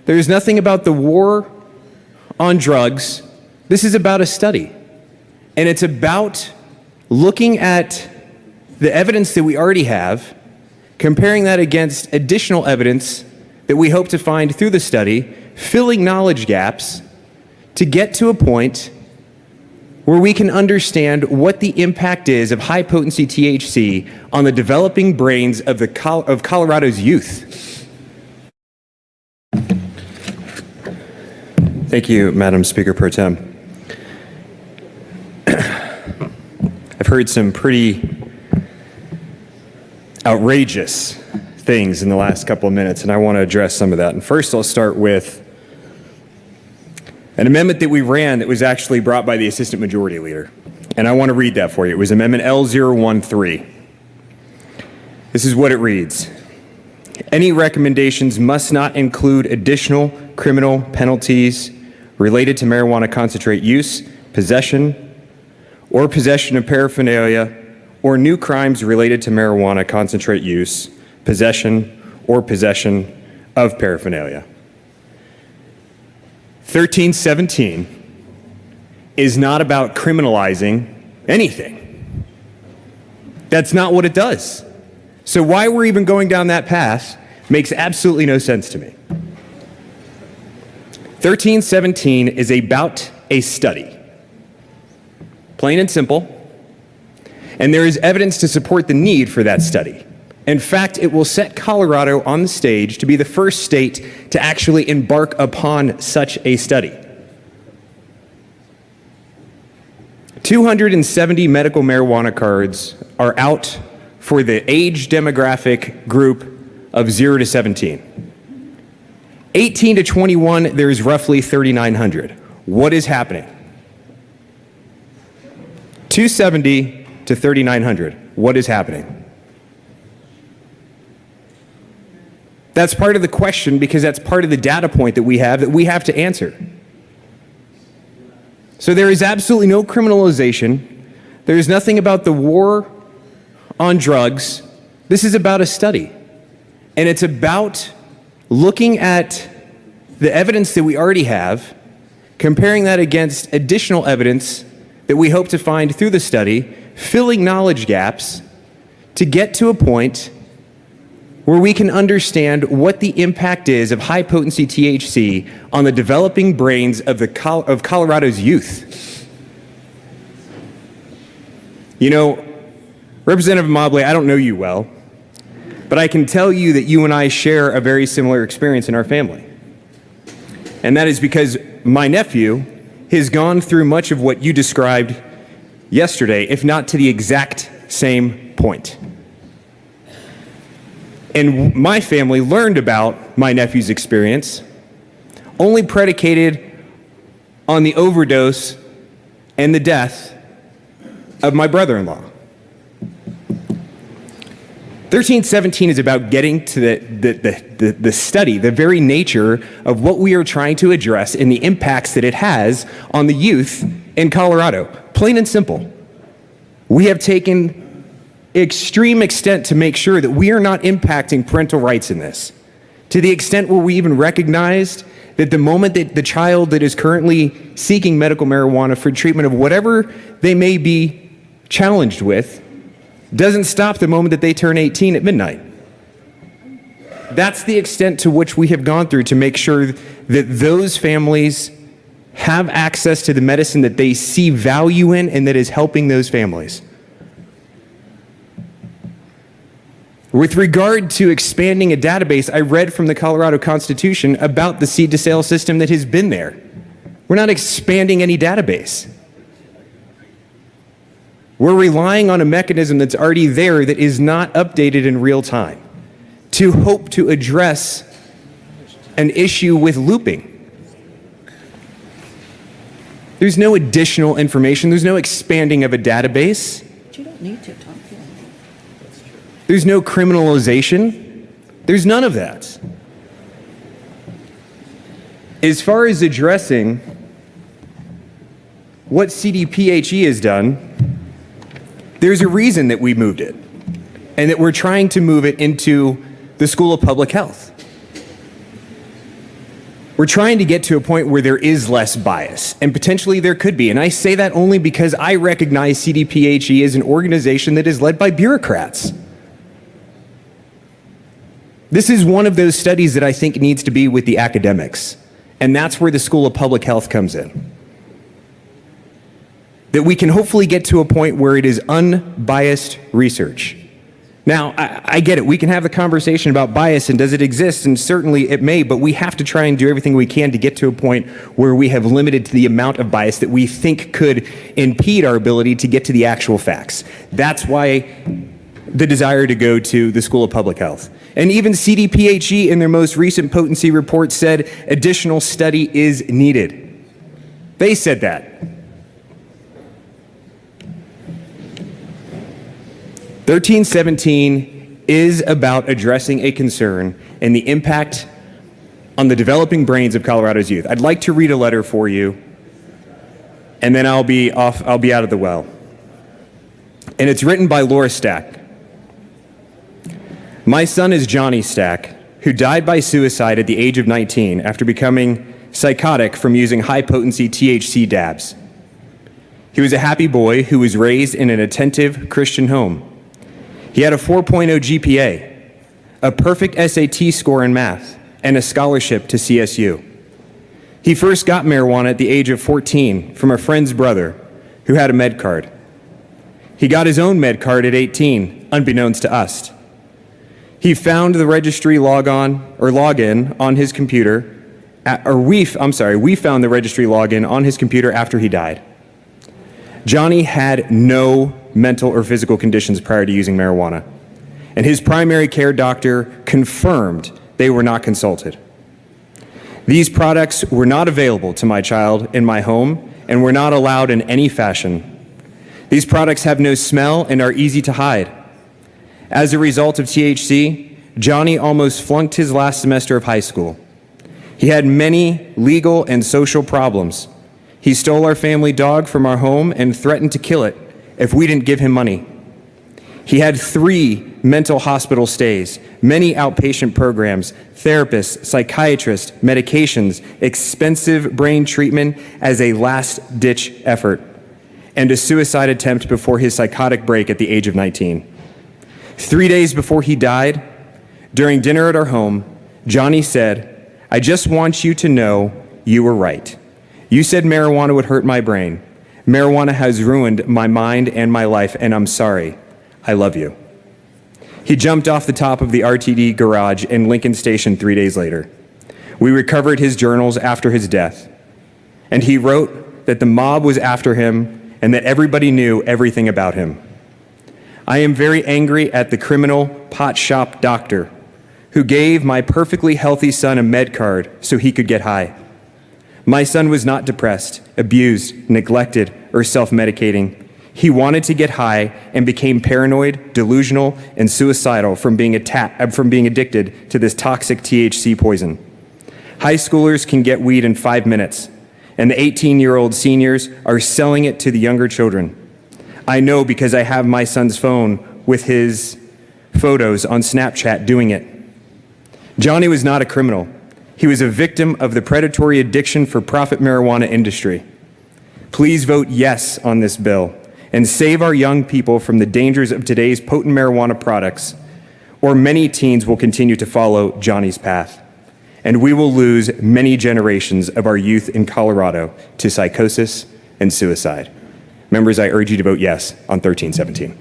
There's nothing about the war on drugs. This is about a study. And it's about looking at the evidence that we already have, comparing that against additional evidence that we hope to find through the study, filling knowledge gaps to get to a point where we can understand what the impact is of high-potency THC on the developing brains of Colorado's youth. Thank you, Madam Speaker Pro Tem. I've heard some pretty outrageous things in the last couple of minutes, and I want to address some of that. And first, I'll start with an amendment that we ran that was actually brought by the Assistant Majority Leader. And I want to read that for you. It was Amendment L013. This is what it reads. Any recommendations must not include additional criminal penalties related to marijuana concentrate use, possession of paraphernalia, or new crimes related to marijuana concentrate use, possession of paraphernalia. 1317 is not about criminalizing anything. That's not what it does. So why we're even going down that path makes absolutely no sense to me. 1317 is about a study. Plain and simple. And there is evidence to support the need for that study. In fact, it will set Colorado on the stage to be the first state to actually embark upon such a study. 270 medical marijuana cards are out for the age demographic group of 0 to 17. 18 to 21, there's roughly 3,900. What is happening? 270 to 3,900. What is happening? That's part of the question because that's part of the data point that we have to answer. So there is absolutely no criminalization. There is nothing about the war on drugs. This is about a study. And it's about looking at the evidence that we already have, comparing that against additional evidence that we hope to find through the study, filling knowledge gaps to get to a point where we can understand what the impact is of high-potency THC on the developing brains of Colorado's youth. You know, Representative Mobley, I don't know you well, but I can tell you that you and I share a very similar experience in our family. And that is because my nephew has gone through much of what you described yesterday, if not to the exact same point. And my family learned about my nephew's experience only predicated on the overdose and the death of my brother-in-law. 1317 is about getting to the study, the very nature of what we are trying to address and the impacts that it has on the youth in Colorado. Plain and simple. We have taken extreme extent to make sure that we are not impacting parental rights in this, to the extent where we even recognized that the moment that the child that is currently seeking medical marijuana for treatment of whatever they may be challenged with doesn't stop the moment that they turn 18 at midnight. That's the extent to which we have gone through to make sure that those families have access to the medicine that they see value in and that is helping those families. With regard to expanding a database, I read from the Colorado Constitution about the seed-to-sale system that has been there. We're not expanding any database. We're relying on a mechanism that's already there that is not updated in real time to hope to address an issue with looping. There's no additional information. There's no expanding of a database. But you don't need to talk to them. There's no criminalization. There's none of that. As far as addressing what CDPHE has done, there's a reason that we moved it, and that we're trying to move it into the School of Public Health. We're trying to get to a point where there is less bias, and potentially there could be. And I say that only because I recognize CDPHE as an organization that is led by bureaucrats. This is one of those studies that I think needs to be with the academics, and that's where the School of Public Health comes in. That we can hopefully get to a point where it is unbiased research. Now, I get it. We can have the conversation about bias and does it exist, and certainly it may, but we have to try and do everything we can to get to a point where we have limited the amount of bias that we think could impede our ability to get to the actual facts. That's why the desire to go to the School of Public Health. And even CDPHE in their most recent potency report said additional study is needed. They said that. 1317 is about addressing a concern and the impact on the developing brains of Colorado's youth. I'd like to read a letter for you, and then I'll be out of the well. And it's written by Laura Stack. My son is Johnny Stack, who died by suicide at the age of 19 after becoming psychotic from using high-potency THC dabs. He was a happy boy who was raised in an attentive Christian home. He had a 4.0 GPA, a perfect SAT score in math, and a scholarship to CSU. He first got marijuana at the age of 14 from a friend's brother who had a med card. He got his own med card at 18, unbeknownst to us. He found the registry login on his computer, we found the registry login on his computer after he died. Johnny had no mental or physical conditions prior to using marijuana, and his primary care doctor confirmed they were not consulted. These products were not available to my child in my home and were not allowed in any fashion. These products have no smell and are easy to hide. As a result of THC, Johnny almost flunked his last semester of high school. He had many legal and social problems. He stole our family dog from our home and threatened to kill it if we didn't give him money. He had 3 mental hospital stays, many outpatient programs, therapists, psychiatrists, medications, expensive brain treatment as a last-ditch effort, and a suicide attempt before his psychotic break at the age of 19. 3 days before he died, during dinner at our home, Johnny said, "I just want you to know you were right. You said marijuana would hurt my brain. Marijuana has ruined my mind and my life, and I'm sorry. I love you." He jumped off the top of the RTD garage in Lincoln Station 3 days later. We recovered his journals after his death, and he wrote that the mob was after him and that everybody knew everything about him. I am very angry at the criminal pot shop doctor who gave my perfectly healthy son a med card so he could get high. My son was not depressed, abused, neglected, or self-medicating. He wanted to get high and became paranoid, delusional, and suicidal from being addicted to this toxic THC poison. High schoolers can get weed in 5 minutes, and the 18-year-old seniors are selling it to the younger children. I know because I have my son's phone with his photos on Snapchat doing it. Johnny was not a criminal. He was a victim of the predatory addiction for profit marijuana industry. Please vote yes on this bill and save our young people from the dangers of today's potent marijuana products, or many teens will continue to follow Johnny's path, and we will lose many generations of our youth in Colorado to psychosis and suicide. Members, I urge you to vote yes on 1317.